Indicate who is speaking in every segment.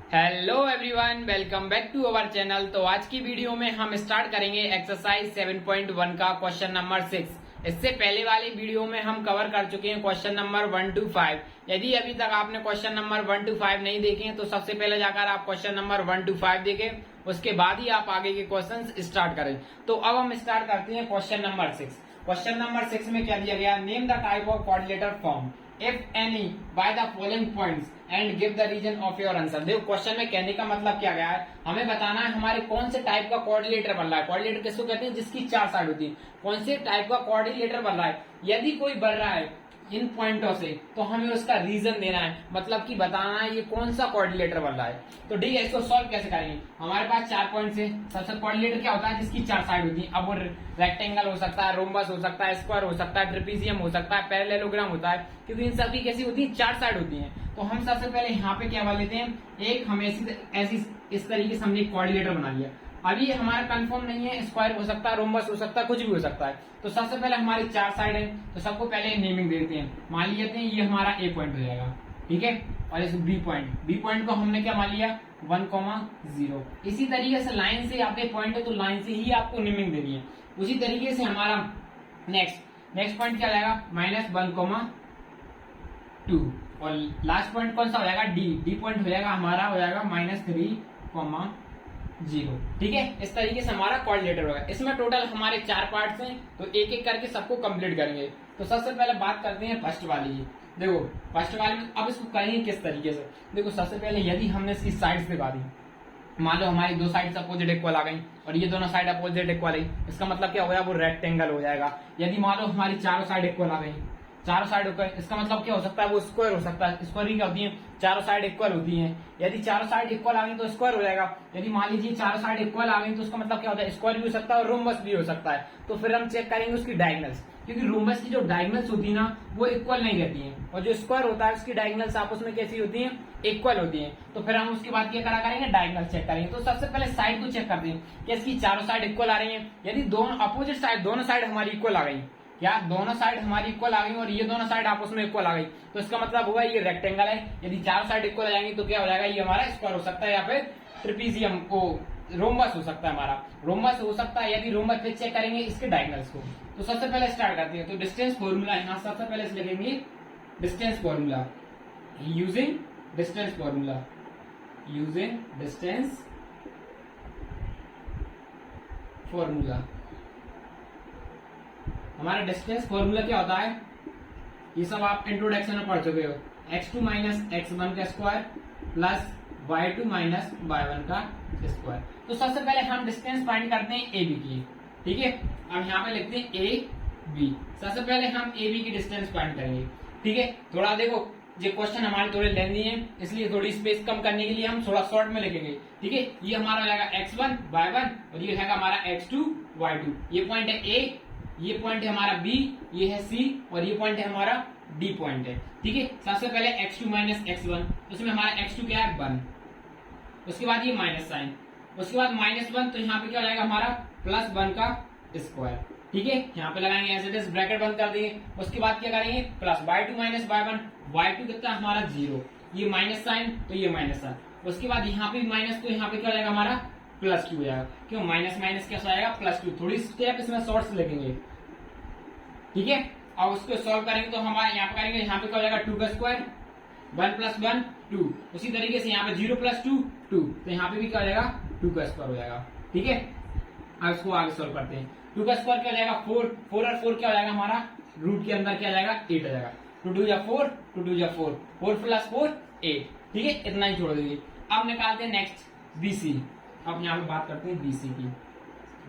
Speaker 1: Hello everyone, welcome back to our channel. तो आज की वीडियो में हम स्टार्ट करेंगे एक्सरसाइज 7.1 का क्वेश्चन नंबर 6। इससे पहले वाली वीडियो में हम कवर कर चुके हैं क्वेश्चन नंबर 1 to 5। यदि अभी तक आपने क्वेश्चन नंबर 1 to 5 नहीं देखे हैं तो सबसे पहले जाकर आप क्वेश्चन नंबर 1 to 5 देखें, उसके बाद ही आप आगे के क्वेश्चन स्टार्ट करें। तो अब हम स्टार्ट करते हैं क्वेश्चन नंबर 6। क्वेश्चन नंबर 6 में क्या दिया गया, name the type of coordinator form if any by the following points and give the reason of your answer. देखो क्वेश्चन में कहने का मतलब क्या गया है, हमें बताना है हमारे कौन से टाइप का कोऑर्डिनेटर बन रहा है। कोऑर्डिनेटर किसको कहते हैं, जिसकी 4 साइड होती है। कौन से टाइप का कोऑर्डिनेटर बन रहा है, यदि कोई बन रहा है इन पॉइंटों से तो हमें उसका रीजन देना है, मतलब कि बताना है ये कौन सा कोऑर्डिनेटर बन रहा है। तो ठीक है, इसको सॉल्व कैसे करेंगे। हमारे पास 4 पॉइंट है। सबसे कोऑर्डिनेटर क्या होता है, जिसकी 4 साइड होती है। अब वो रेक्टेंगल हो सकता है, रोम्बस हो सकता है, स्क्वायर हो सकता है, ट्रेपीजियम हो सकता है, पैरेललोग्राम होता है, क्योंकि इन सबकी कैसी होती है, 4 साइड होती है। तो हम सबसे पहले यहाँ पे क्या बना लेते हैं, एक हम ऐसी इस तरीके से हमने कोऑर्डिनेटर बना लिया। अभी हमारा कंफर्म नहीं है, स्क्वायर हो सकता है, रोम्बस हो सकता है, कुछ भी हो सकता है। तो सबसे पहले हमारी 4 साइड है, तो सबको पहले नेमिंग देते हैं। मान लेते हैं ये हमारा ए पॉइंट हो जाएगा, ठीक है। और इस बी पॉइंट को हमने क्या मान लिया, 1,0। इसी तरीके से लाइन से आपके पॉइंट है तो लाइन से ही आपको नेमिंग देनी है। उसी तरीके से हमारा नेक्स्ट पॉइंट क्या जाएगा, -1,2। और लास्ट पॉइंट कौन सा हो जाएगा, डी पॉइंट हो जाएगा हमारा, हो जाएगा -3,0। ठीक है। इस तरीके से हमारा कोऑर्डिनेटर होगा। इसमें टोटल हमारे 4 पार्ट्स हैं, तो एक एक करके सबको कंप्लीट करेंगे। तो सबसे पहले बात करते हैं फर्स्ट वाली की। देखो फर्स्ट वाली में अब इसको करेंगे किस तरीके से। देखो सबसे पहले यदि हमने इसकी साइड्स दिखा दी, मान लो हमारी 2 साइड अपोजिट इक्वल आ गई और ये दोनों साइड अपोजिट इक्वल आई, इसका मतलब क्या हो गया, वो रेक्टेंगल हो जाएगा। यदि मान लो हमारी 4 साइड इक्वल आ गई, 4 साइड इक्वल, इसका मतलब क्या हो सकता है, वो स्क्वायर हो सकता है। स्क्वायर की क्या होती है, 4 साइड इक्वल होती हैं। यदि 4 साइड इक्वल आ गई तो स्क्वायर हो जाएगा। यदि मान लीजिए 4 साइड इक्वल आ गई तो उसका मतलब क्या होता है, स्क्वायर भी हो सकता है और रोम्बस भी हो सकता है। तो फिर हम चेक करेंगे उसकी डायगोनल्स, क्योंकि रोम्बस की जो डायगोनल्स होती है ना वो इक्वल नहीं रहती हैं, और जो स्क्वायर होता है उसकी डायगोनल्स आपस में कैसी होती हैं, इक्वल होती हैं। तो फिर हम उसके बाद क्या करा करेंगे, डायगोनल चेक करेंगे। तो सबसे पहले साइड को चेक करते हैं कि इसकी 4 साइड इक्वल आ रही है। यदि दोनों अपोजिट साइड, दोनों साइड हमारी इक्वल आ गई, या दोनों साइड हमारी इक्वल आ गई और ये दोनों साइड आपस में इक्वल आ गई, तो इसका मतलब होगा ये रेक्टेंगल है। यदि 4 साइड इक्वल आ जाएंगी तो क्या हो जाएगा, ये हमारा स्क्वायर हो सकता है, या फिर ट्रेपीजियम को रोम्बस हो सकता है, हमारा रोम्बस हो सकता है। यदि रोम्बस फिर चेक करेंगे इसके डायगोनल्स को। तो सबसे पहले स्टार्ट करते हैं। तो डिस्टेंस फॉर्मूला यहाँ सबसे पहले लिखेंगे, distance formula, using distance formula, using distance formula. हमारा डिस्टेंस फॉर्मूला क्या होता है, ये सब आप इंट्रोडक्शन में पढ़ चुके हो। x2 - x1 का स्क्वायर प्लस y2 - y1 का स्क्वायर। तो सबसे पहले हम डिस्टेंस फाइंड करते हैं ए बी की, ठीक है। अब यहाँ पे लिखते हैं ए बी। सबसे पहले हम ए बी की डिस्टेंस फाइंड करेंगे, ठीक है। थोड़ा देखो ये क्वेश्चन हमारे थोड़े लेंदी हैं, इसलिए थोड़ी स्पेस कम करने के लिए हम थोड़ा शॉर्ट में लिखेंगे, ठीक है। ये हमारा हो जाएगा x1 y1 और ये है हमारा x2 y2। ये पॉइंट है ए, ये पॉइंट है हमारा बी, ये है सी और ये पॉइंट है हमारा डी पॉइंट है, ठीक है। सबसे पहले x2 - x1, उसमें हमारा x2 क्या है, 1। उसके बाद ये माइनस साइन, उसके बाद -1, तो यहाँ पे क्या हो जाएगा हमारा +1 का स्क्वायर, ठीक है। यहाँ पे लगाएंगे एज इट इज, ब्रैकेट बंद कर देंगे। उसके बाद क्या करेंगे, प्लस y2 - y1, y2 कितना हमारा 0, ये माइनस साइन तो ये माइनस साइन। उसके बाद यहाँ पे माइनस, तो यहाँ पे क्या हो जाएगा हमारा +2 हो जाएगा, क्यों माइनस माइनस क्या आएगा, +2। थोड़ी स्टेप इसमें शॉर्ट्स लिखेंगे, ठीक है। और उसको सॉल्व करेंगे तो हमारे यहाँ पे करेंगे, यहाँ पे क्या हो जाएगा 2 का स्क्वायर, 1 + 1 2। उसी तरीके से यहाँ पे 0 + 2 2, तो यहाँ पे भी क्या हो जाएगा 2 का स्क्वायर हो जाएगा, ठीक है। अब इसको आगे सॉल्व करते हैं। 2 का स्क्वायर क्या हो जाएगा 4, 4 और 4 क्या हो जाएगा हमारा, रूट के अंदर क्या जाएगा 8 आ जाएगा। 2 2 = 4, 2 2 = 4, 4 + 4 8, ठीक है। इतना ही छोड़ दीजिए। अब निकालते हैं नेक्स्ट बीसी। अब यहाँ पे बात करते हैं बीसी की।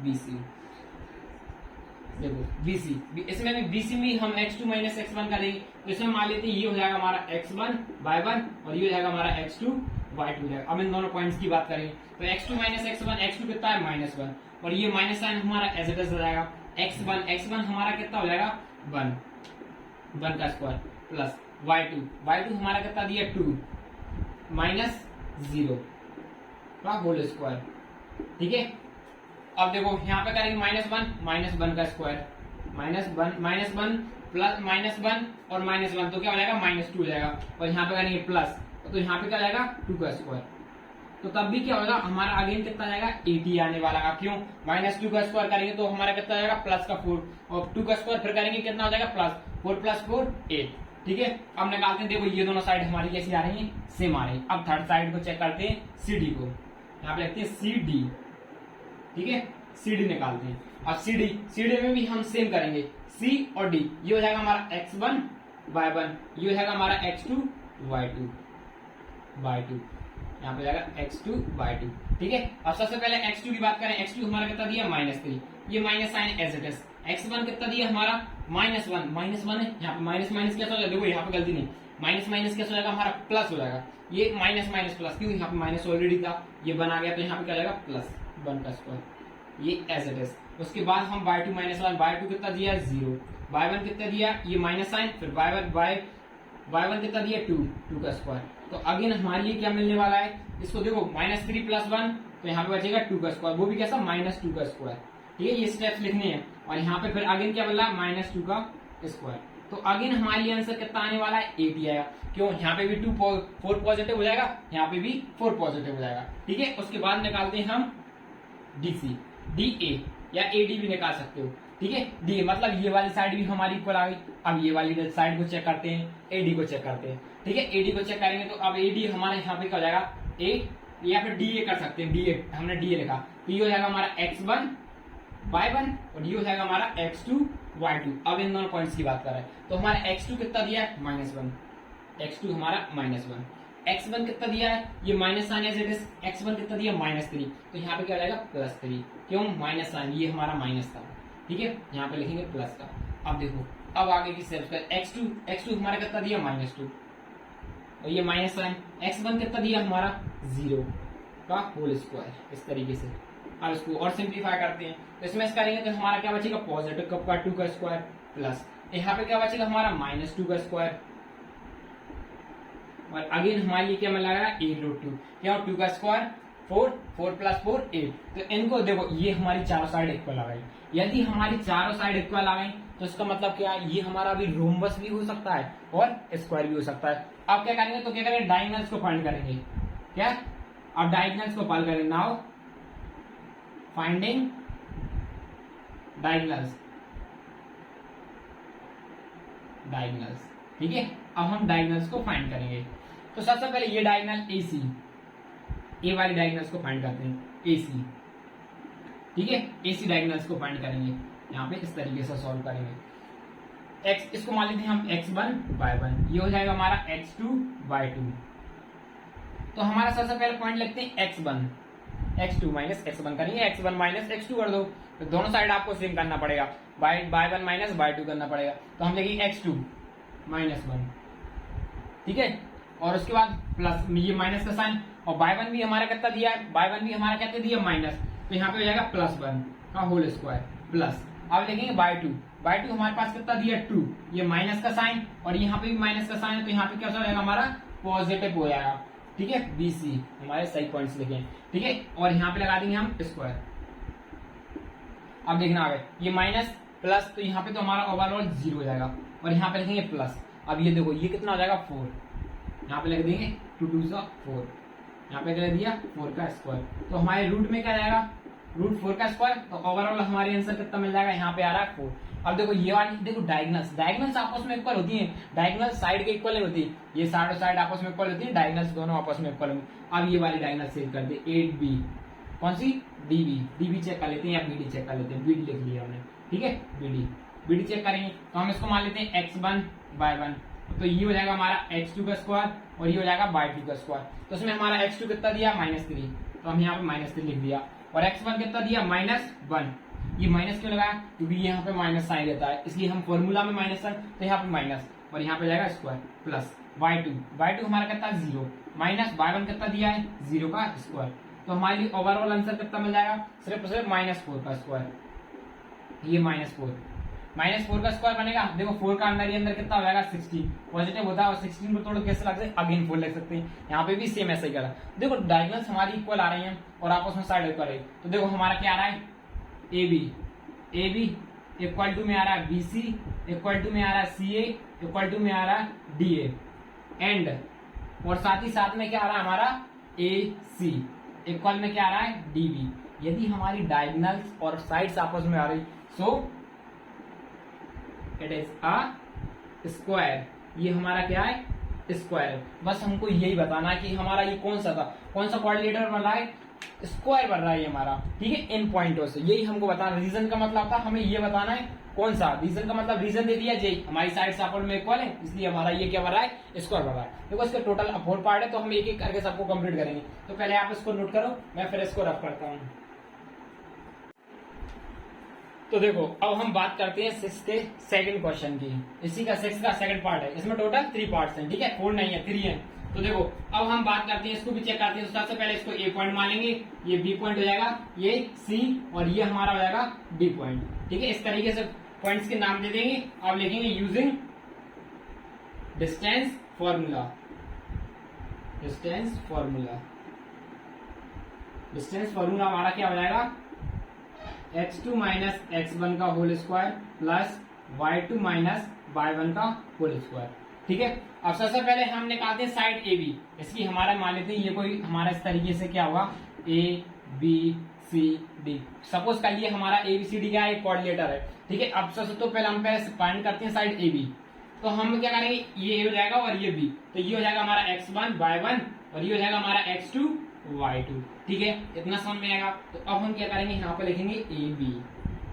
Speaker 1: बीसी देखो, बीसी इसमें भी बीसी में हम x2 - x1 करेंगे, तो इसमें मान लेते हैं ये हो जाएगा हमारा x1 y1 और ये हो जाएगा हमारा x2 y2 हो जाएगा। अब इन दोनों पॉइंट्स की बात करें तो x2 - x1, x2 कितना है -1 और ये माइनस साइन हमारा एज इट इज हो जाएगा। x1 हमारा कितना हो जाएगा 1 का स्क्वायर प्लस y2 हमारा कितना दिया 2 -0 का होल स्क्वायर, ठीक है। अब देखो यहाँ पे करेंगे -1 का स्क्वायर, -1 प्लस -1 और -1 तो क्या हो जाएगा -2 हो जाएगा। और यहाँ पे करेंगे प्लस, तो यहाँ पे क्या जाएगा 2 का स्क्वायर, तो तब भी क्या होगा, हमारा अगेन कितना जाएगा 80 आने वाला है। क्यों, -2 का स्क्वायर करेंगे तो हमारा कितना जाएगा प्लस का 4, और 2 का स्क्वायर फिर करेंगे कितना हो जाएगा प्लस 4 + 4 8। ठीक है, अब निकालते हैं। देखो ये दोनों साइड हमारी कैसी आ रही है, सेम आ रही है। अब थर्ड साइड को चेक करते हैं, CD को यहाँ पे लिखते हैं CD। ठीक है, CD निकालते हैं। अब CD में भी हम सेम करेंगे, C और D। ये हो जाएगा हमारा x1 y1, ये हो जाएगा हमारा x2 y2 यहाँ पे जाएगा x2 y2। ठीक है, अब सबसे पहले x2 की बात करें। x2 हमारा कितना दिया -3, ये minus sign as it is. x1 कितना दिया हमारा -1 है, यहाँ पे माइनस माइनस कैसा हो जाएगा, देखो यहाँ पे गलती नहीं, माइनस माइनस कैसा हो जाएगा हमारा प्लस हो जाएगा। ये माइनस माइनस प्लस, क्यों यहाँ पे माइनस ऑलरेडी था, ये बना गया तो यहाँ पे क्या जाएगा +1 का स्क्वायर, ये एज इट इज। उसके बाद हम y2 -1, y2 कितना दिया 0, y1 कितना दिया ये माइनस साइन, फिर y1 कितना दिया 2 का स्क्वायर। तो अगेन हमारे लिए क्या मिलने वाला है, इसको देखो -3 + 1 तो यहाँ पे बचेगा 2 का स्क्वायर, वो भी कैसा -2 का स्क्वायर। ठीक है, ये स्टेप्स लिखने हैं। और यहाँ पे फिर अगेन क्या मिल रहा है -2 का स्क्वायर। तो अगेन हमारे लिए आंसर कितना आने वाला है 80 आएगा। क्यों, यहाँ पे भी 4 पॉजिटिव हो जाएगा, यहाँ पे भी 4 पॉजिटिव हो जाएगा। ठीक है, उसके बाद निकालते हैं हम DC, DA या AD भी निकाल सकते हो। ठीक है, DA मतलब ये वाली साइड भी हमारी इक्वल आ गई। अब ये वाली साइड को चेक करते हैं, AD को चेक करते हैं। ठीक है, AD को चेक करेंगे तो अब AD हमारे यहाँ पे क्या हो जाएगा A, या फिर DA कर सकते हैं। DA हमने DA लिखा तो ये हो जाएगा हमारा x1 y1 और ये हो जाएगा हमारा x2 y2। अब इन दोनों पॉइंट्स की बात कर रहे हैं तो हमारा x2 कितना दिया है -1, x2 हमारा -1, x1 कितना दिया है ये minus sign as it is, x1 कितना दिया -3, तो यहाँ पे क्या हो जाएगा +3। क्यों, माइनस साइन, ये हमारा माइनस था। ठीक है, यहाँ पे लिखेंगे प्लस का। अब देखो, अब आगे की स्टेप्स का x2 हमारा कितना दिया -2 और ये माइनस साइन, x1 कितना दिया हमारा 0 का होल स्क्वायर, इस तरीके से। अब इसको और सिंप्लीफाई करते हैं तो इसमें करेंगे तो हमारा क्या बचेगा पॉजिटिव कप का 2 का स्क्वायर प्लस यहाँ पे क्या बचेगा हमारा -2 का स्क्वायर, और अगेन हमारे लिए क्या मिल रहा है 8√2, क्या 2 का स्क्वायर 4 + 4 8। तो इनको देखो ये हमारी चारों साइड इक्वल आ गई। यदि हमारी चारों साइड इक्वल आ गई तो इसका मतलब क्या है, ये हमारा अभी रोम्बस भी हो सकता है और स्क्वायर भी हो सकता है। अब क्या करेंगे तो क्या करेंगे डायगोनल्स को फाइंड करेंगे। क्या, अब डायगोनल्स को फाइंड करेंगे। Now finding diagonals. ठीक है, अब हम डायगोनल्स को फाइंड करेंगे। तो सबसे पहले ये डायगोनल AC, ए वाली डायगोनल्स को फाइंड करते हैं AC। ठीक है, AC डायगोनल्स को फाइंड करेंगे, यहाँ पे इस तरीके से सॉल्व करेंगे। x इसको मान लेते हैं हम x1 y1, ये हो जाएगा हमारा x2 y2। तो हमारा सबसे पहले पॉइंट लिखते हैं x1, x2 - x1 करेंगे, x1 - x2 कर दो। तो दोनों साइड आपको सेम करना पड़ेगा, y1 - y2 करना पड़ेगा। तो हम लिखेंगे x2 - 1। ठीक है, और उसके बाद प्लस ये माइनस का साइन, और y1 भी हमारा कितना दिया है, y1 भी हमारा कितना दिया माइनस, तो यहाँ पे हो जाएगा +1 का होल स्क्वायर प्लस। अब लिखेंगे y2 हमारे पास कितना दिया 2, ये माइनस का साइन और यहाँ पे भी माइनस का साइन है, तो यहाँ पे क्या हो जाएगा हमारा पॉजिटिव हो जाएगा। ठीक है, BC हमारे सही पॉइंट्स लिखे। ठीक है, और यहाँ पे लगा देंगे हम स्क्वायर। अब देखना आगे ये माइनस प्लस, तो यहाँ पे तो हमारा ओवरऑल 0 हो जाएगा, और यहाँ पे लिखेंगे प्लस। अब ये देखो ये कितना हो जाएगा 4, यहाँ पे लिख देंगे 2 × 2 = 4, यहाँ पे लिख दिया 4 का स्क्वायर। तो हमारे रूट में क्या जाएगा √4 का स्क्वायर, तो ओवरऑल हमारे आंसर कितना मिल जाएगा, यहाँ पे आ रहा है 4। अब देखो ये वाली देखो डायगोनल्स आपस में इक्वल होती हैं, डायगोनल्स साइड के इक्वल नहीं होती, ये साइड आपस में इक्वल होती है, डायगोनल्स दोनों आपस में इक्वल होंगे। अब ये वाली डायगोनल सेव कर दे 8B, कौन सी DB चेक कर लेते हैं या BD चेक कर लेते हैं, BD लिख लिया हमने। ठीक है, BD चेक करेंगे तो हम इसको मान लेते हैं x1 y1, तो ये हो जाएगा हमारा x2 का स्क्वायर और ये हो जाएगा y2 का स्क्वायर। तो इसमें हमारा x2 कितना दिया -3, तो हम यहाँ पे -3 लिख दिया, और x1 कितना दिया -1। ये माइनस क्यों लगाया, क्योंकि यहाँ पे माइनस साइन रहता है, इसलिए हम फॉर्मूला में माइनस साइन, तो यहाँ पे माइनस और यहाँ पे जाएगा स्क्वायर प्लस y2 हमारा कितना 0 माइनस y1 कितना दिया है 0 का स्क्वायर। तो हमारे लिए ओवरऑल आंसर कितना मिल जाएगा, सिर्फ -4 का स्क्वायर। ये -4 का स्क्वायर बनेगा। देखो 4 का अंदर ही अंदर कितना हो जाएगा 16 पॉजिटिव होता है, और 16 को थोड़ा कैसे लगता है अगेन 4 लिख सकते हैं। यहाँ पे भी सेम ऐसा ही करा। देखो डायगोनल्स हमारी इक्वल आ रही हैं और आपस में साइड इक्वल है, तो देखो हमारा क्या आ रहा है AB इक्वल टू में आ रहा है BC इक्वल टू में आ रहा है CA इक्वल टू में आ रहा है DA एंड, और साथ ही साथ में क्या आ रहा है हमारा ए सी इक्वल में क्या आ रहा है डी बी। यदि हमारी डायगोनल्स और साइड्स आपस में आ रही so it is a square. ये हमारा क्या है स्क्वायर। बस हमको यही बताना है कि हमारा ये कौन सा था, कौन सा क्वाड्रिलेटरल बन रहा है, स्क्वायर बन रहा है ये हमारा, ठीक है, इन पॉइंटों से। यही हमको बताना। रीजन का मतलब था हमें ये बताना है कौन सा। रीजन का मतलब रीजन दे दिया जे हमारी साइड आपस में इक्वल है, इसलिए हमारा ये क्या बन रहा है स्क्वायर बन रहा है। देखो इसका टोटल 4 पार्ट है, तो हम एक एक करके सबको कंप्लीट करेंगे। तो पहले आप इसको नोट करो, मैं फिर इसको रफ करता हूँ। तो देखो अब हम बात करते हैं 6 के सेकंड क्वेश्चन की। इसी का 6 का सेकंड पार्ट है, इसमें टोटल 3 पार्ट्स हैं, ठीक है, 4 नहीं है 3 है। तो देखो अब हम बात करते हैं, इसको भी चेक करते हैं। तो सबसे पहले इसको ए पॉइंट मानेंगे, ये बी पॉइंट हो जाएगा, ये सी और ये हमारा हो जाएगा डी पॉइंट, ठीक है। इस तरीके से पॉइंट्स के नाम दे देंगे। अब लिखेंगे using distance formula. Distance formula, distance formula हमारा क्या हो जाएगा x2 माइनस x1 का whole square plus y2 minus y1 का होल स्क्वायर, ठीक है। अब सबसे पहले हम निकालते हैं साइड ए बी। इसकी हमारा मान लेते हैं ये कोई हमारा इस तरीके से क्या होगा A B C D. Suppose कर लिए हमारा ए बी सी डी क्या है क्वाड्रिलेटर है, ठीक है। अब सबसे तो पहले हम पहले फाइंड करते हैं साइड ए बी। तो हम क्या करेंगे, ये हो जाएगा और ये बी, तो ये हो जाएगा हमारा x1 y1 और ये हो जाएगा हमारा x2 y2, ठीक है। इतना समझ में आएगा। तो अब हम क्या करेंगे, यहाँ पे लिखेंगे ए बी,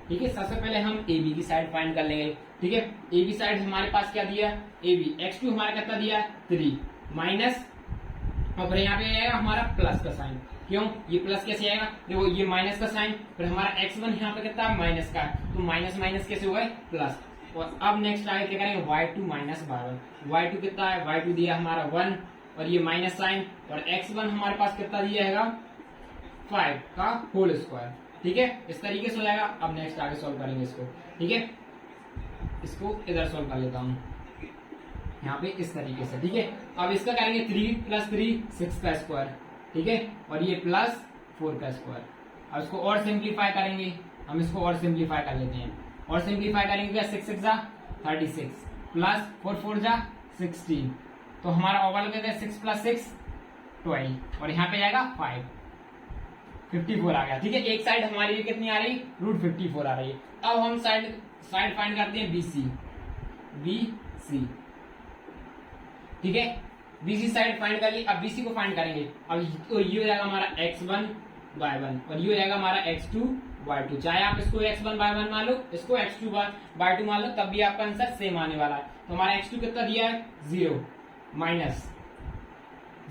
Speaker 1: ठीक है। सबसे पहले हम ए बी की साइड फाइंड कर लेंगे, ठीक है। ए बी साइड हमारे पास क्या दिया ए बी, x2 हमारा कितना दिया 3 माइनस, और फिर यहाँ पे आएगा हमारा प्लस का साइन। क्यों, ये प्लस कैसे आएगा, देखो ये माइनस का साइन, फिर हमारा x1 यहाँ पे कितना माइनस का है, तो माइनस माइनस कैसे हुआ है प्लस। और अब नेक्स्ट आगे क्या करेंगे y2 माइनस y1। y2 कितना है, y2 दिया हमारा 1 और ये माइनस साइन, और x1 हमारे पास कितना दिया है 5 का होल स्क्वायर, ठीक है। इस तरीके से हो जाएगा। अब नेक्स्ट आगे सॉल्व करेंगे इसको, ठीक है। इसको इधर सॉल्व कर लेता हूँ यहाँ पे इस तरीके से, ठीक है। अब इसका करेंगे 3 प्लस 3 6 का स्क्वायर, ठीक है, और ये प्लस 4 का स्क्वायर। अब इसको और सिंप्लीफाई करेंगे, हम इसको और सिंप्लीफाई कर लेते हैं। और सिंप्लीफाई करेंगे क्या 6 6 जा 36 प्लस 4 4 जा 16, तो हमारा ओवरऑल क्या 6 प्लस 6 12 और यहाँ पे जाएगा 5 54 आ गया, ठीक है। एक साइड हमारी ये कितनी आ रही √54 आ रही है। अब हम साइड फाइंड करते हैं BC, ठीक है। BC साइड फाइंड कर ली। अब BC को फाइंड करेंगे। अब तो ये हो जाएगा हमारा x1 y1 और ये हो जाएगा हमारा x2 y2। चाहे आप इसको x1 y1 मान लो, इसको x2 y2 मान लो, तब भी आपका आंसर सेम आने वाला है। तो हमारा x2 कितना दिया है 0 माइनस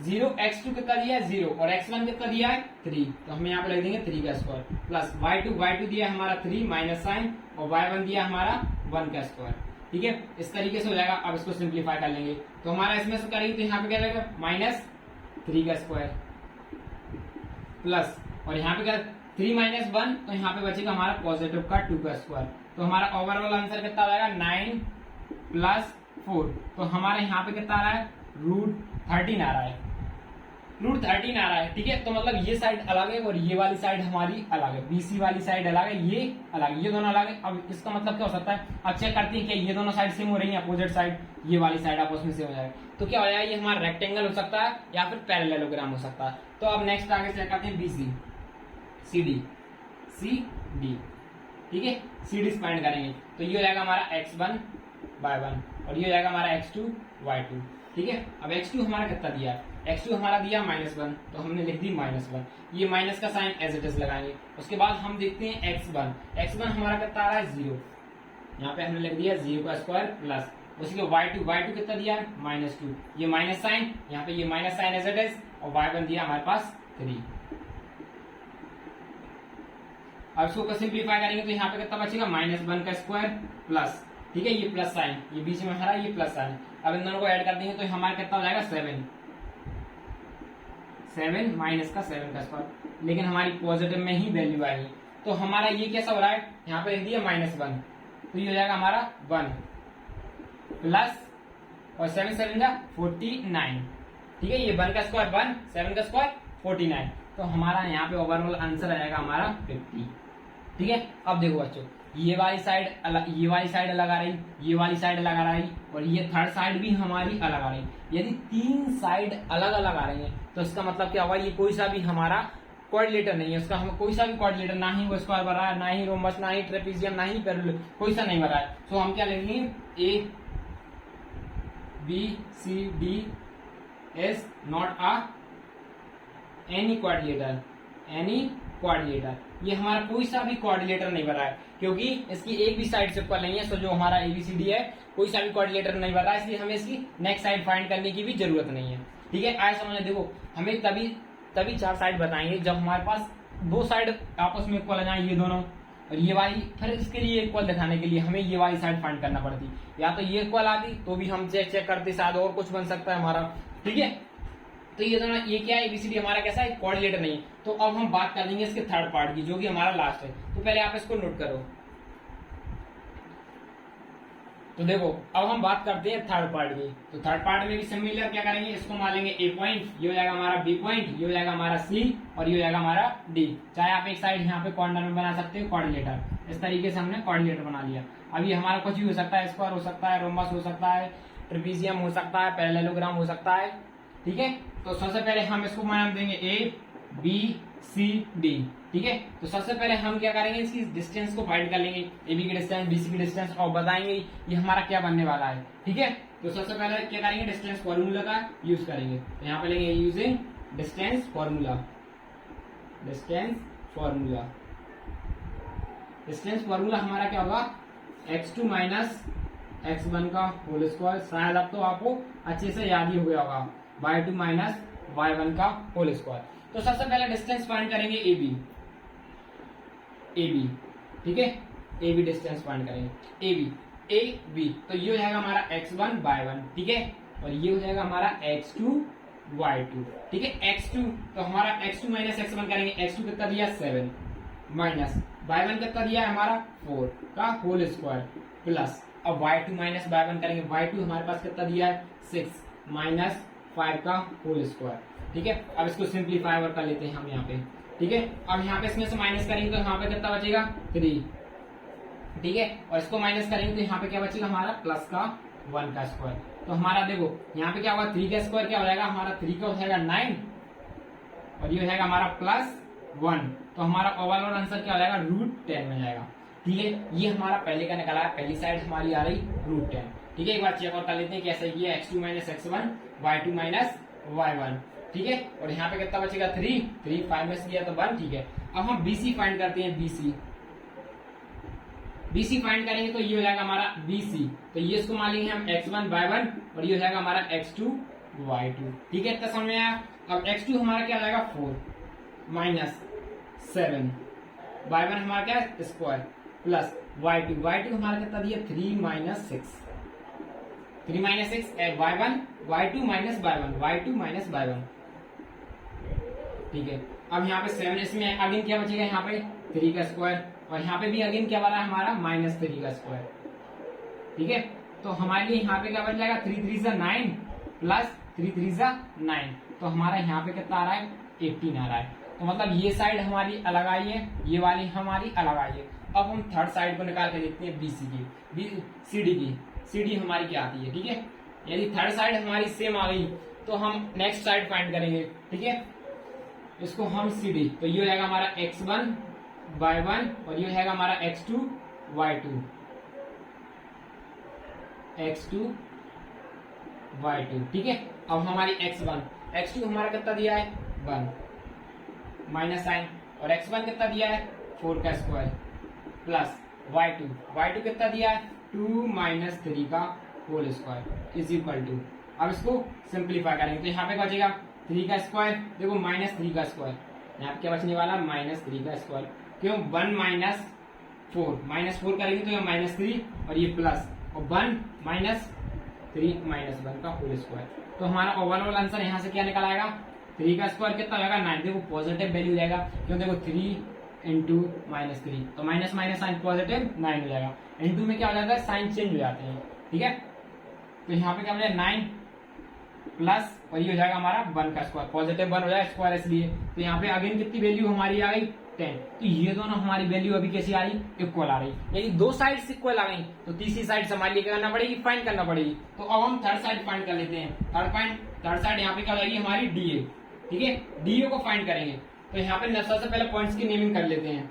Speaker 1: 0, x2 कितना दिया है 0 और x1 कितना दिया है 3, तो हम यहाँ पे लिख देंगे 3 का स्क्वायर प्लस y2 दिया हमारा 3 माइनस साइन और y1 दिया हमारा 1 का स्क्वायर, ठीक है। इस तरीके से हो जाएगा। अब इसको सिंप्लीफाई कर लेंगे, तो हमारा इसमें से करेंगे तो यहाँ पे क्या रहेगा माइनस 3 का स्क्वायर प्लस, और यहाँ पे क्या 3 माइनस 1, तो यहाँ पे बचेगा हमारा पॉजिटिव का 2 का स्क्वायर। तो हमारा ओवरऑल आंसर कितना हो जाएगा 9 प्लस 4, तो हमारे यहाँ पे कितना आ रहा है √13 आ रहा है, √13 आ रहा है, ठीक है। तो मतलब ये साइड अलग है और ये वाली साइड हमारी अलग है, BC वाली साइड अलग है, ये अलग है, ये दोनों अलग है। अब इसका मतलब क्या हो सकता है, अब चेक करते हैं कि ये दोनों साइड सेम हो रही है, अपोजिट साइड ये वाली साइड आपस में सेम हो जाएगा। तो क्या हो जाएगा, ये हमारा रेक्टेंगल हो सकता है या फिर पैरेललोग्राम हो सकता है। तो अब नेक्स्ट आगे चेक करते हैं BC CD, ठीक है। CD फाइंड करेंगे, तो ये हो जाएगा हमारा x1 y1 और ये हो जाएगा हमारा x2 y2, ठीक है। अब x2 हमारा कितना दिया है, x2 हमारा दिया -1, तो हमने लिख दी -1, ये माइनस का साइन एज इट इज लगाएंगे। उसके बाद हम देखते हैं x1 हमारा कितना आ रहा है 0, यहाँ पे हमने लिख दिया 0 का स्क्वायर प्लस उसके y2 कितना दिया है -2, ये माइनस साइन, यहाँ पे ये minus sign as it is, और y1 दिया हमारे पास 3। अब इसको सिंप्लीफाई करेंगे तो यहाँ पे कितना बचेगा -1 का स्क्वायर प्लस, ठीक है, ये प्लस साइन, ये बीच में हरा, ये प्लस साइन। अब इन दोनों को ऐड कर देंगे तो हमारा कितना हो जाएगा 7 माइनस का 7 का स्क्वायर, लेकिन हमारी पॉजिटिव में ही वैल्यू आएगी। तो हमारा ये कैसा हो रहा है, यहाँ पे लिख दिया -1, तो ये हो जाएगा हमारा 1 प्लस और 7 7 जा 49, ठीक है। ये 1 का स्क्वायर 1, 7 का स्क्वायर 49, तो हमारा यहाँ पे ओवरऑल आंसर आएगा हमारा 50, ठीक है। अब देखो बच्चों, ये वाली साइड अलग आ रही, ये वाली साइड अलग आ रही, और ये थर्ड साइड भी हमारी अलग आ रही। यदि 3 साइड अलग अलग आ रही है तो इसका मतलब क्या होगा, ये कोई सा भी हमारा कोऑर्डिनेटर नहीं है, उसका हम कोई सा भी कोऑर्डिनेटर, ना ही वो स्क्वायर बना है, ना ही रोमबस, ना ही ट्रेपेजियम, ना ही पैरेलल, कोई सा नहीं बना है। तो हम क्या लेंगे, A B C D is not a any coordinator, ये हमारा कोई सा भी कोऑर्डिनेटर नहीं बना है, क्योंकि इसकी एक भी साइड से इक्वल नहीं है। सो जो हमारा एबीसीडी है कोई सा भी कोऑर्डिनेटर नहीं बना है, इसलिए हमें इसकी नेक्स्ट साइड फाइंड करने की भी जरूरत नहीं है। ठीक है, आए समझ, देखो हमें तभी 4 साइड बताएंगे जब हमारे पास 2 साइड आपस में इक्वल आ जाए, ये दोनों और ये वाली। फिर इसके लिए इक्वल दिखाने के लिए हमें ये वाली साइड फाइंड करना पड़ती, या तो ये इक्वल आती तो भी हम चेक करते, शायद और कुछ बन सकता है हमारा। ठीक है, तो ये दोनों, ये क्या है, एबीसीडी हमारा कैसा है, कोऑर्डिनेटर नहीं है। तो अब हम बात कर देंगे इसके थर्ड पार्ट की, जो कि हमारा लास्ट है। तो पहले आप इसको नोट करो। तो देखो अब हम बात करते हैं थर्ड पार्ट की। तो थर्ड पार्ट में भी सिमिलर क्या करेंगे, इसको मान लेंगे ए पॉइंट, ये हो जाएगा हमारा बी पॉइंट, ये हो जाएगा हमारा सी, और ये हो जाएगा हमारा डी। चाहे आप एक साइड यहाँ पे कॉर्नर में बना सकते हो कोऑर्डिनेटर। इस तरीके से हमने कोऑर्डिनेटर बना लिया। अब ये हमारा कुछ भी हो सकता है, स्क्वायर हो सकता है, रोमबस हो सकता है, ट्रेपेजियम हो सकता है, पैरेललोग्राम हो सकता है। ठीक है, तो सबसे पहले हम इसको नाम देंगे ए बी सी डी। ठीक है, तो सबसे पहले हम क्या करेंगे, इसकी डिस्टेंस को फाइंड कर लेंगे, ए बी की डिस्टेंस, बी सी की डिस्टेंस, और बताएंगे ये हमारा क्या बनने वाला है। ठीक है, तो सबसे पहले क्या करेंगे, डिस्टेंस फॉर्मूला का यूज करेंगे। तो यहाँ पे लेंगे using distance formula. Distance formula हमारा क्या होगा, x2 माइनस x1 का होल स्क्वायर। शायद अब तो आपको अच्छे से याद ही हो गया होगा, y2 माइनस y1 का होल स्क्वायर। तो सबसे पहले डिस्टेंस फाइंड करेंगे ए बी। ठीक है, ए बी डिस्टेंस फाइंड करेंगे, ए बी। तो ये हो जाएगा हमारा x1 y1। ठीक है, और ये हो जाएगा हमारा x2 y2। ठीक है, x2 तो हमारा x2 माइनस x1 करेंगे, x2 कितना दिया 7, माइनस y1 कितना दिया है हमारा 4 का होल स्क्वायर, प्लस अब y2 माइनस y1 करेंगे, y2 हमारे पास कितना दिया है 6 माइनस 5 का होल स्क्वायर। ठीक है, अब इसको सिंप्लीफाई और कर लेते हैं हम यहाँ पे। ठीक है, अब यहाँ पे इसमें से माइनस करेंगे तो यहाँ पे कितना बचेगा 3। ठीक है, और इसको माइनस करेंगे तो यहाँ पे क्या बचेगा हमारा प्लस का 1 का स्क्वायर। तो हमारा देखो यहाँ पे क्या होगा, 3 का स्क्वायर क्या हो जाएगा हमारा, 3 का हो जाएगा 9, और ये हो जाएगा हमारा प्लस 1। तो हमारा ओवरऑल आंसर क्या हो जाएगा, √10 में जाएगा। ठीक है, ये हमारा पहले का निकला है, पहली साइड हमारी आ रही √10। ठीक है, एक बार चेक और कर लेते हैं कैसे ये x2 minus x1, y2 minus y1। ठीक है, और यहाँ पे कितना बचेगा 3 5 में से गया तो 1। ठीक है, अब हम BC फाइंड करते हैं, BC फाइंड करेंगे तो ये हो जाएगा हमारा BC। तो ये इसको मान लेंगे हम x1 y1, और ये हो जाएगा हमारा x2 y2। ठीक है, इतना समझ में आया। अब x2 हमारा क्या हो जाएगा 4 माइनस 7, y1 हमारा क्या है स्क्वायर, प्लस y2 हमारा कितना दिया 3 माइनस 6, y2 माइनस y1। ठीक है, अब यहाँ पे 7, इसमें अगेन क्या बचेगा, यहाँ पे 3 का स्क्वायर, और यहाँ पे भी अगेन क्या बना है हमारा -3 का स्क्वायर। ठीक है, तो हमारे लिए यहाँ पे क्या बन जाएगा 3 3 9 प्लस 3 3 9। तो हमारा यहाँ पे कितना आ रहा है 18 आ रहा है। तो मतलब ये साइड हमारी अलग आई है, ये वाली हमारी अलग आई है। अब हम थर्ड साइड को निकाल के देखते हैं सीडी की। सीडी हमारी क्या आती है। ठीक है, यदि थर्ड साइड हमारी सेम आ गई तो हम नेक्स्ट साइड फाइंड करेंगे। ठीक है, इसको हम सीडी, तो ये हो जाएगा हमारा x1 y1, और ये हो जाएगा हमारा x2 y2। ठीक है, अब हमारी x2 हमारा कितना दिया है 1 माइनस साइन, और x1 कितना दिया है 4 का स्क्वायर, प्लस y2 कितना दिया है 2 माइनस 3 का whole square is equal to. अब इसको सिंप्लीफाई करेंगे तो यहाँ पे बचेगा 3 का स्क्वायर, देखो -3 का स्क्वायर, यहाँ पे क्या बचने वाला -3 का स्क्वायर। क्यों 1 माइनस 4 करेंगे तो ये -3 और ये प्लस, और 1 माइनस 3 माइनस 1 का होल स्क्वायर। तो हमारा ओवरऑल आंसर यहाँ से क्या निकल आएगा, 3 का स्क्वायर कितना हो जाएगा 9। देखो पॉजिटिव वैल्यू हो जाएगा, क्यों देखो 3 इंटू -3, तो माइनस माइनस साइन पॉजिटिव 9 हो जाएगा। इंटू में क्या हो जाता है साइन चेंज हो जाते हैं। ठीक है, तो यहाँ पे क्या हो जाएगा 9 प्लस और ये हो जाएगा हमारा 1 का स्क्वायर, पॉजिटिव 1 हो जाएगा स्क्वायर इसलिए। तो यहाँ पे अगेन कितनी वैल्यू हमारी आ गई 10। तो ये दोनों हमारी वैल्यू अभी कैसी आ रही, इक्वल आ रही। यदि दो साइड्स इक्वल आ गई तो तीसरी साइड हमारे लिए क्या करना पड़ेगी, फाइंड करना पड़ेगी। तो अब हम थर्ड साइड फाइंड कर लेते हैं। थर्ड साइड यहाँ पे क्या जाएगी हमारी डीए, ठीक है, डीए को फाइंड करेंगे। तो यहाँ पे सबसे पहले पॉइंट्स की नेमिंग कर लेते हैं।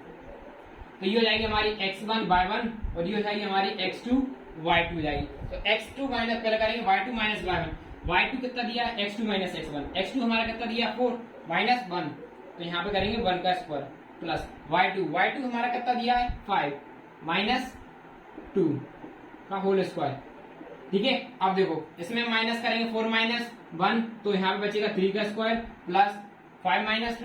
Speaker 1: तो ये हो जाएगी हमारी x1 y1 और ये हो जाएगी हमारी x2 y2 हो जाएगी। तो x2 माइनस पहले करेंगे y2 माइनस y1। y2 कितना दिया है x2 माइनस x1, x2 हमारा कितना दिया 4 माइनस 1, तो यहाँ पे करेंगे 1 का स्क्वायर प्लस y2 हमारा कितना दिया है 5 माइनस 2 का होल स्क्वायर, ठीक है। अब देखो इसमें माइनस करेंगे 4 माइनस 1 तो यहाँ पे बचेगा 3 का स्क्वायर प्लस 5 माइनस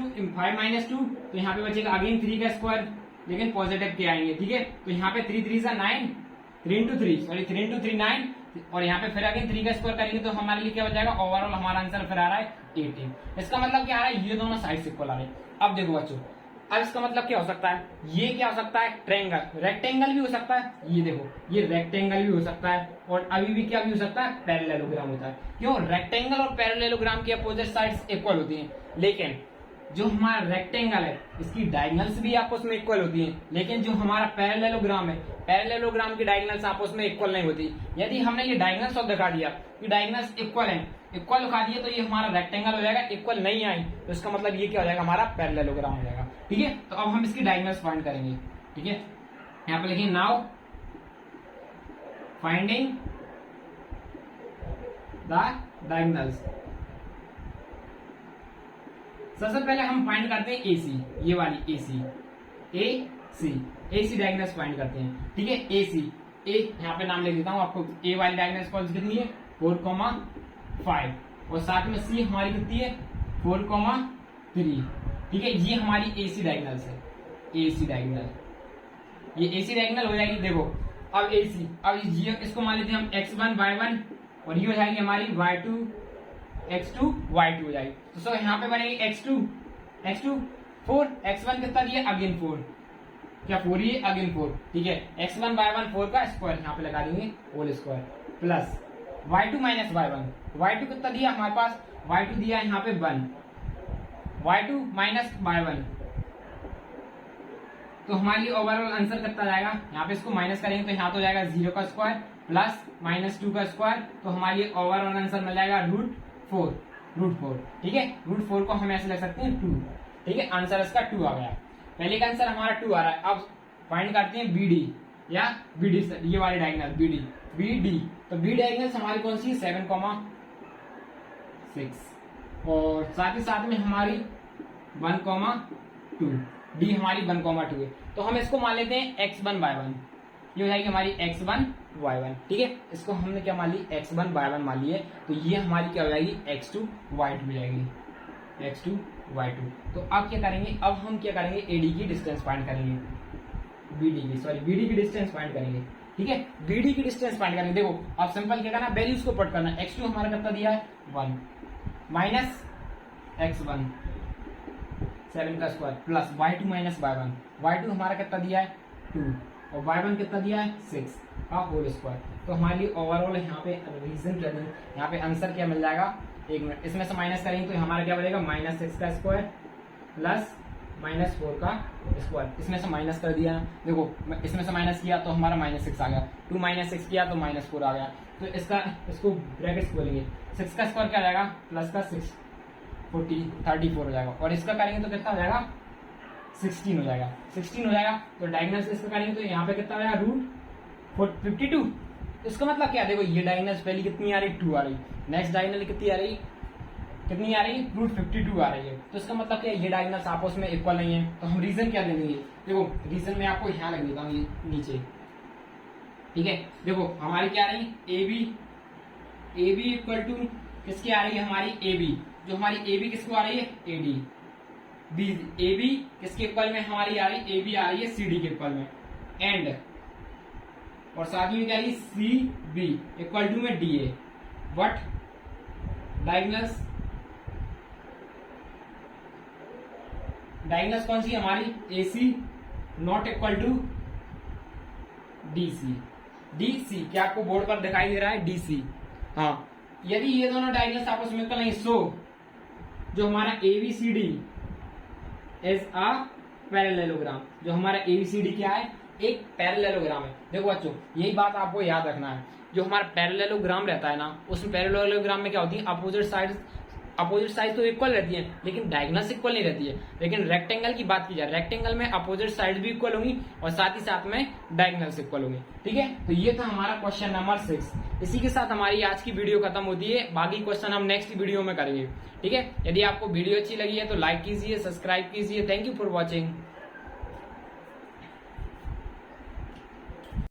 Speaker 1: 2 तो यहाँ पे बचेगा अगेन 3 का स्क्वायर, लेकिन पॉजिटिव के आएंगे, ठीक है। तो यहाँ पे 3 3 9, 3 into 3 9 और यहाँ पे फिर अगेन 3 का स्क्वायर करेंगे तो हमारे लिए क्या हो जाएगा, ओवरऑल हमारा आंसर फिर आ रहा है 18। इसका मतलब क्या आ रहा है, ये दोनों साइड इक्वल आ रहे हैं। अब देखो बच्चों, अब इसका मतलब क्या हो सकता है, ये क्या हो सकता है ट्रायंगल, रेक्टेंगल भी हो सकता है। ये देखो ये रेक्टेंगल भी हो सकता है और अभी भी क्या भी हो सकता है, पैरेललोग्राम होता है। क्यों, रेक्टेंगल और पैरेललोग्राम की अपोजिट साइड्स इक्वल होती हैं, लेकिन जो हमारा रेक्टेंगल है इसकी डायगोनल्स भी आपस में इक्वल होती हैं, लेकिन जो हमारा पैरेललोग्राम है, पैरेललोग्राम की डायगोनल्स आपस में इक्वल नहीं होती। यदि हमने ये डायगोनल्स ऑफ दिखा दिया कि डायगोनल्स इक्वल हैं, इक्वल दिखा दिए तो ये हमारा रेक्टेंगल हो जाएगा, इक्वल नहीं आई तो इसका मतलब ये क्या हो जाएगा, हमारा पैरेललोग्राम हो जाएगा, ठीक है। तो अब हम इसकी डायगोनल्स फाइंड करेंगे, ठीक है। यहाँ पे लिखिए नाउ फाइंडिंग द डायगोनल्स। सबसे पहले हम फाइंड करते हैं AC, ये वाली AC डायगोनल्स फाइंड करते हैं, ठीक है। AC यहाँ पे नाम लिख देता हूँ आपको, A वाली डायगोनल्स कौन सी कितनी है 4,5 और साथ में C हमारी कितनी है 4,3, ठीक है। ये हमारी AC डायगोनल्स है, AC डायगोनल, ये AC डायगोनल हो जाएगी। देखो अब AC, अब ये इसको मान लेते हैं हम x1 y1 और ये हो जाएगी हमारी x2 y2 हो जाएगी। तो सो यहाँ पे बनेगी x2 4, x1 कितना दिया अगेन 4, क्या 4 ही अगेन 4, ठीक है। x1 y1 4 का स्क्वायर यहाँ पे लगा देंगे whole square plus y2 minus y1 कितना दिया हमारे पास, y2 दिया यहाँ पे 1, y2 माइनस y1 तो हमारे लिए ओवरऑल आंसर कितना जाएगा, यहाँ पे इसको माइनस करेंगे तो यहाँ तो जाएगा 0 का स्क्वायर प्लस माइनस 2 का स्क्वायर, तो हमारे लिए ओवरऑल आंसर मिल जाएगा रूट 4, ठीक है। रूट 4 को हम ऐसे लिख सकते हैं 2, ठीक है। आंसर इसका 2 आ गया, पहले का आंसर हमारा 2 आ रहा है। अब फाइंड करते हैं BD या BD, ये वाली डायगोनल BD। तो B डायगोनल हमारी कौन सी 7,6 और साथ ही साथ में हमारी 1,2, D हमारी 1,2 है। तो हम इसको मान लेते हैं x1 y1, ये हो जाएगी हमारी x1 y1, ठीक है। इसको हमने क्या मान ली x1 y1 मान ली है, तो ये हमारी क्या हो जाएगी x2 y2 हो जाएगी, x2 y2। तो अब क्या करेंगे, अब हम क्या करेंगे AD की डिस्टेंस फाइंड करेंगे, BD की डिस्टेंस फाइंड करेंगे, ठीक है। BD की डिस्टेंस फाइंड करेंगे। देखो अब सिंपल क्या करना, वैल्यूज को पुट करना, x2 हमारा कितना दिया है 1 माइनस x1 7 का square plus y2 minus y1 हमारा कितना दिया है 2 और y1 कितना दिया है 6 का होल स्क्वायर। तो हमारे लिए ओवरऑल यहाँ पे रीजन क्या देंगे, यहाँ पे आंसर क्या मिल जाएगा, एक मिनट, इसमें से माइनस करेंगे तो हमारा क्या बनेगा -6 का स्क्वायर प्लस -4 का स्क्वायर, इसमें से माइनस कर दिया। देखो इसमें से माइनस किया तो हमारा -6 आ गया, 2 -6 किया तो -4 आ गया। तो इसको ब्रैकेट्स खोलेंगे, 6 का स्क्वायर क्या जाएगा प्लस का 6 34 हो जाएगा और इसका करेंगे तो कितना हो जाएगा 16 हो जाएगा। तो डायगोनल से इसका करेंगे तो यहाँ पे कितना हो जाएगा रूट 52। इसका मतलब क्या, देखो ये डायगोनल पहले कितनी आ रही 2 आ रही, नेक्स्ट डायगोनल कितनी आ रही रूट 52 आ रही है। तो इसका मतलब क्या, ये डायगोनल्स आपस में इक्वल नहीं है। तो हम रीजन क्या दे देंगे, देखो रीजन में आपको यहाँ लग देता हूँ ये नीचे, ठीक है। देखो हमारी क्या आ रही AB इक्वल टू किसकी आ रही है हमारी AB, जो हमारी AB किसको आ रही है AD, AB किसके इक्वल में हमारी आ रही, AB आ रही है CD के इक्वल में, एंड और साथ में क्या आ रही CB इक्वल टू में DA। बट डायगोनल्स कौन सी हमारी AC not equal to DC। क्या आपको बोर्ड पर दिखाई दे रहा है DC, हाँ यदि ये दोनों डायगोनल्स आपस में इक्वल नहीं, सो जो हमारा एबीसीडी इज अ पैरेललोग्राम, जो हमारा एबीसीडी क्या है, एक पैरेललोग्राम है। देखो बच्चों, यही बात आपको याद रखना है, जो हमारा पैरेललोग्राम रहता है ना, उसमें पैरेललोग्राम में क्या होती है, अपोजिट साइड तो इक्वल रहती है लेकिन डायगोनल्स इक्वल नहीं रहती है। लेकिन रेक्टेंगल की बात की जाए, रेक्टेंगल में अपोजिट साइड भी इक्वल होंगी और साथ ही साथ में डायगोनल्स इक्वल होंगी। ठीक है, तो ये था हमारा क्वेश्चन नंबर 6। इसी के साथ हमारी आज की वीडियो खत्म होती है, बाकी क्वेश्चन हम नेक्स्ट वीडियो में करेंगे। ठीक है, यदि आपको वीडियो अच्छी लगी है तो लाइक कीजिए, सब्सक्राइब कीजिए। Thank you for watching.